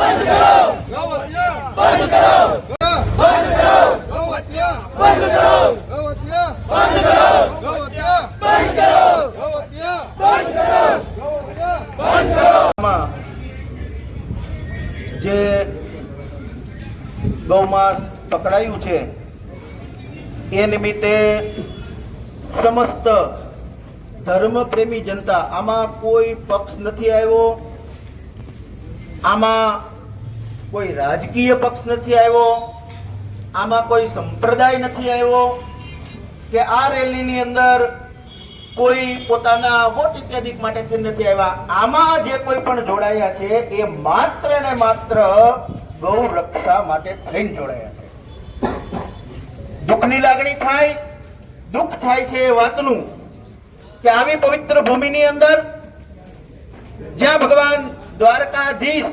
બંધ કરો, ગૌહત્યા બંધ કરો, બંધ કરો, ગૌહત્યા બંધ કરો, ગૌહત્યા બંધ કરો, ગૌહત્યા બંધ કરો, ગૌહત્યા બંધ કરો, ગૌહત્યા બંધ કરો। જે ગૌમાંસ પકડાયું છે એ નિમિત્તે સમસ્ત ધર્મપ્રેમી જનતા, આમાં કોઈ પક્ષ નથી આવ્યો, આમાં કોઈ રાજકીય પક્ષ નથી આવ્યો, આમાં કોઈ સંપ્રદાય નથી આવ્યો કે આ રેલીની અંદર કોઈ પોતાના વોટ ઇત્યાદિ માટે નથી આવ્યા। આમાં જે કોઈ પણ જોડાયા છે એ માત્ર ને માત્ર ગૌ રક્ષા માટે થઈને જોડાયા છે। દુઃખની લાગણી થાય, દુઃખ થાય છે એ વાતનું કે આવી પવિત્ર ભૂમિની અંદર જ્યાં ભગવાન દ્વારકાધીશ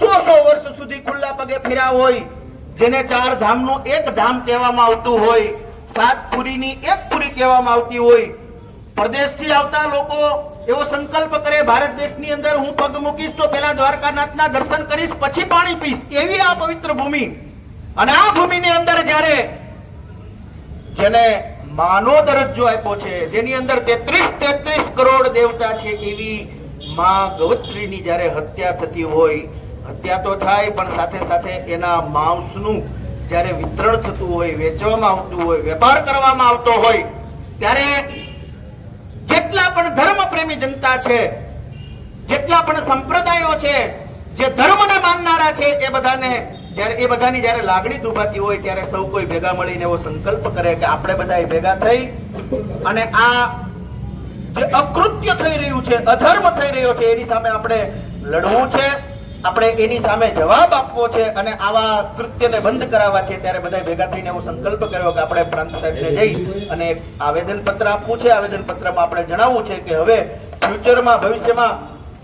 100 વર્ષ સુધી ખુલ્લા પગે ફર્યા હોય, જેને 4 ધામનું એક ધામ કહેવામાં આવતું હોય, 7 પુરીની એક પુરી કહેવામાં આવતી હોય, પરદેશથી આવતા લોકો એવો સંકલ્પ કરે ભારત દેશની અંદર હું પગ મૂકીશ તો પેલા દ્વારકાનાથના દર્શન કરીશ પછી પાણી પીશ, એવી આ પવિત્ર ભૂમિ। અને આ ભૂમિની અંદર જ્યારે જેને માનો દરજ્જો આપ્યો છે, જેની અંદર 33 કરોડ દેવતા છે, એવી માં ગૌત્રીની જ્યારે હત્યા થતી હોય, હત્યા તો થાય પણ સાથે સાથે એના માંસનું જ્યારે વિતરણ થતું હોય, વેચવામાં આવતું હોય, વેપાર કરવામાં આવતો હોય, ત્યારે જેટલા પણ ધર્મ પ્રેમી જનતા છે, જેટલા પણ સંપ્રદાયો છે, જે ધર્મને માનનારા છે, એ બધાની જ્યારે લાગણી દુભાતી હોય ત્યારે સૌ કોઈ ભેગા મળીને એવો સંકલ્પ કરે કે આપણે બધા ભેગા થઈ અને આ જે અકૃત્ય થઈ રહ્યું છે, અધર્મ થઈ રહ્યો છે, એની સામે આપણે લડવું છે, આપણે એની સામે જવાબ આપવો છે અને આવા કૃત્યને બંધ કરાવવા છે। ત્યારે બધા ભેગા થઈને એવો સંકલ્પ કર્યો કે આપણે પ્રાંત સાહેબને જઈ અને એક આવેદનપત્ર આપવું છે। આવેદનપત્રમાં આપણે જણાવવું છે કે હવે ફ્યુચરમાં, ભવિષ્યમાં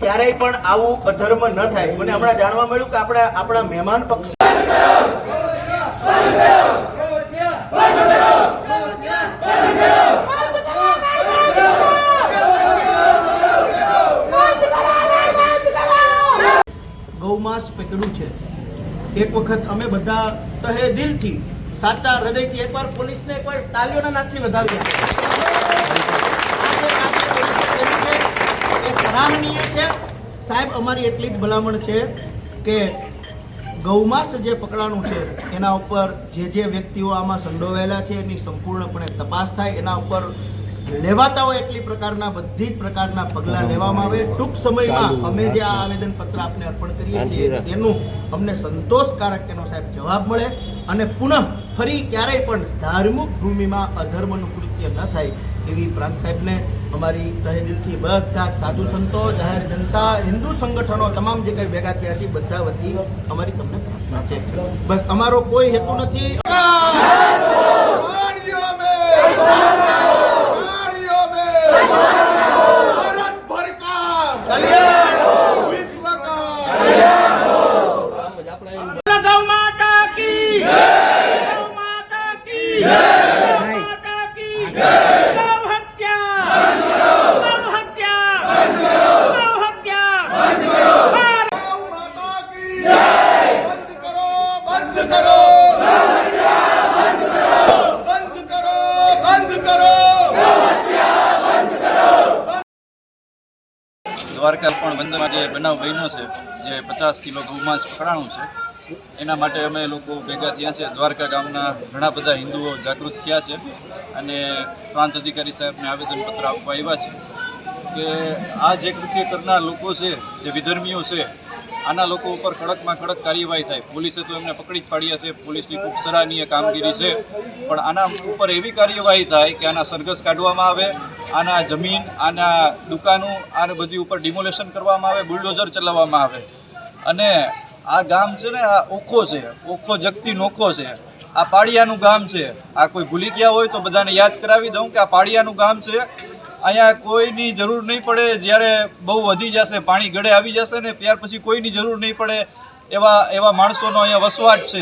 ક્યારેય પણ આવું અધર્મ ન થાય। મને હમણાં જાણવા મળ્યું કે આપણા મહેમાન પક્ષ ગૌમાંસ પકડ્યું છે। એક વખત અમે બધા તહે દિલથી, સાચા હૃદયથી એકવાર પોલીસને એકવાર તાલીઓના નાદથી વધાવ્યા। એ સરાહનીય છે સાહેબ। અમારી એટલી જ ભલામણ છે કે ગૌમાંસ જે પકડાણું છે એના ઉપર જે વ્યક્તિઓ આમાં સંડોવાયેલા છે એની સંપૂર્ણપણે તપાસ થાય, એના ઉપર લેવાતા હોય એટલી પ્રકારના બધી જ પ્રકારના પગલાં લેવામાં આવે। ટૂંક સમયમાં અમે જે આ આવેદન પત્ર આપને અર્પણ કરીએ છીએ એનું અમને સંતોષકારક એનો સાહેબ જવાબ મળે અને પુનઃ ફરી ક્યારેય પણ ધાર્મિક ભૂમિમાં અધર્મનું કૃત્ય ન થાય એવી પ્રાંત સાહેબને અમારી તહેદિલથી બધા સાધુ સંતો, જાહેર જનતા, હિન્દુ સંગઠનો તમામ જે કંઈ ભેગા થયા છે બધા વતી અમારી તમને પ્રાર્થના છે। બસ અમારો કોઈ હેતુ નથી। દ્વારકા પણ બંદરમાં જે બનાવ બન્યો છે, જે 50 કિલો ગૌમાંસ પકડાણું છે, એના માટે અમે લોકો ભેગા થયા છે। દ્વારકા ગામના ઘણા બધા હિન્દુઓ જાગૃત થયા છે અને પ્રાંત અધિકારી સાહેબને આવેદનપત્ર આપવા આવ્યા છે કે આ જે કૃત્ય કરનાર લોકો છે, જે વિધર્મીઓ છે, આના લોકો ઉપર કડકમાં કડક કાર્યવાહી થાય। પોલીસે તો એમને પકડી જ પાડ્યા છે, પોલીસની ખૂબ સરાહનીય કામગીરી છે, પણ આના ઉપર એવી કાર્યવાહી થાય કે આના સરઘસ કાઢવામાં આવે, આના જમીન, આના દુકાનો, આને બધી ઉપર ડિમોલેશન કરવામાં આવે, બુલડોઝર ચલાવવામાં આવે। અને આ ગામ છે ને, આ ઓખો છે, ઓખો જગતી નોખો છે, આ પાળિયાનું ગામ છે। આ કોઈ ભૂલી ગયા હોય તો બધાને યાદ કરાવી દઉં કે આ પાળિયાનું ગામ છે। અહીંયા કોઈની જરૂર નહીં પડે, જ્યારે બહુ વધી જશે, પાણી ગળે આવી જશે ને ત્યાર પછી કોઈની જરૂર નહીં પડે એવા માણસોનો અહીંયા વસવાટ છે।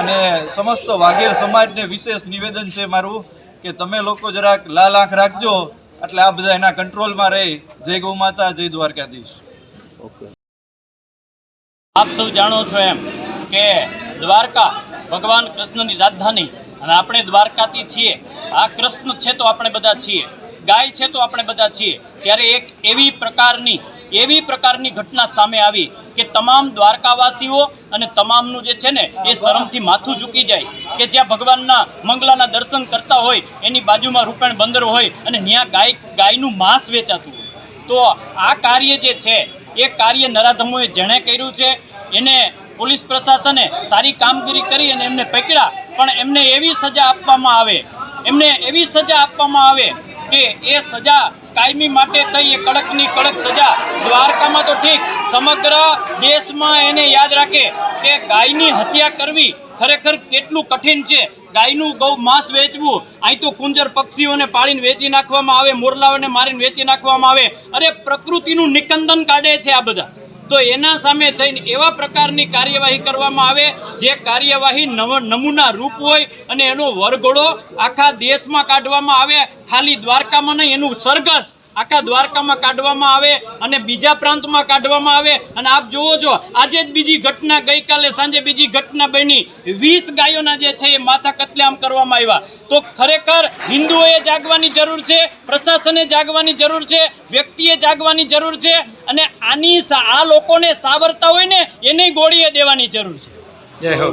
અને સમસ્ત વાઘેર સમાજને વિશેષ નિવેદન છે મારું કે તમે લોકો જરાક લાલ આંખ રાખજો, એટલે આ બધા એના કંટ્રોલમાં રહે। જય ગૌ માતા, જય દ્વારકાધીશ। આપ સૌ જાણો છો એમ કે દ્વારકા ભગવાન કૃષ્ણની રાજધાની અને આપણે દ્વારકાથી છીએ. આ કૃષ્ણ છે તો આપણે બધા છીએ, ગાય છે તો આપણે બધા છીએ. ત્યારે એક એવી પ્રકારની ઘટના સામે આવી કે તમામ દ્વારકાવાસીઓ અને તમામનું જે છે ને એ શરમથી માથું ઝૂકી જાય કે જ્યાં ભગવાનના મંગલાના દર્શન કરતા હોય એની બાજુમાં રૂપેણ બંદર હોય અને ત્યાં ગાયનું માંસ વેચાતું હોય. તો આ કાર્ય જે છે એ કાર્ય નરાધમોએ જેણે કર્યું છે એને પોલીસ પ્રશાસને સારી કામગીરી કરી અને એમને પકડ્યા, પણ એમને એવી સજા આપવામાં આવે કે એ સજા કાયમી માટે થઈ, એ કડકની કડક સજા. દ્વારકામાં તો ઠીક, સમગ્ર દેશમાં એને યાદ રાખે કે ગાયની હત્યા કરવી ખરેખર કેટલું કઠિન છે. ગાયનું ગૌ માંસ વેચવું, અહીં તો કુંજર પક્ષીઓને પાળીને વેચી નાખવામાં આવે, મોરલાઓને મારીને વેચી નાખવામાં આવે. અરે પ્રકૃતિનું નિકંદન કાઢે છે આ બધા. તો એના સામે થઈને એવા પ્રકારની કાર્યવાહી કરવામાં આવે જે કાર્યવાહી નમૂના રૂપ હોય અને એનો વરઘોડો આખા દેશમાં કાઢવામાં આવે. ખાલી દ્વારકામાં નહીં, એનું સરઘસ આખા દ્વારકામાં કાઢવામાં આવે અને બીજા પ્રાંતમાં કાઢવામાં આવે. અને આપ જોવો છો, આજે જ બીજી ઘટના, ગઈકાલે સાંજે બીજી ઘટના બની. 20 ગાયોના જે છે એ માથા કતલેઆમ કરવામાં આવ્યા. તો ખરેખર હિન્દુઓએ જાગવાની જરૂર છે, પ્રશાસને જાગવાની જરૂર છે, વ્યક્તિએ જાગવાની જરૂર છે અને આ લોકોને સાવરતા હોય ને એને ગોળીએ દેવાની જરૂર છે. જય હો.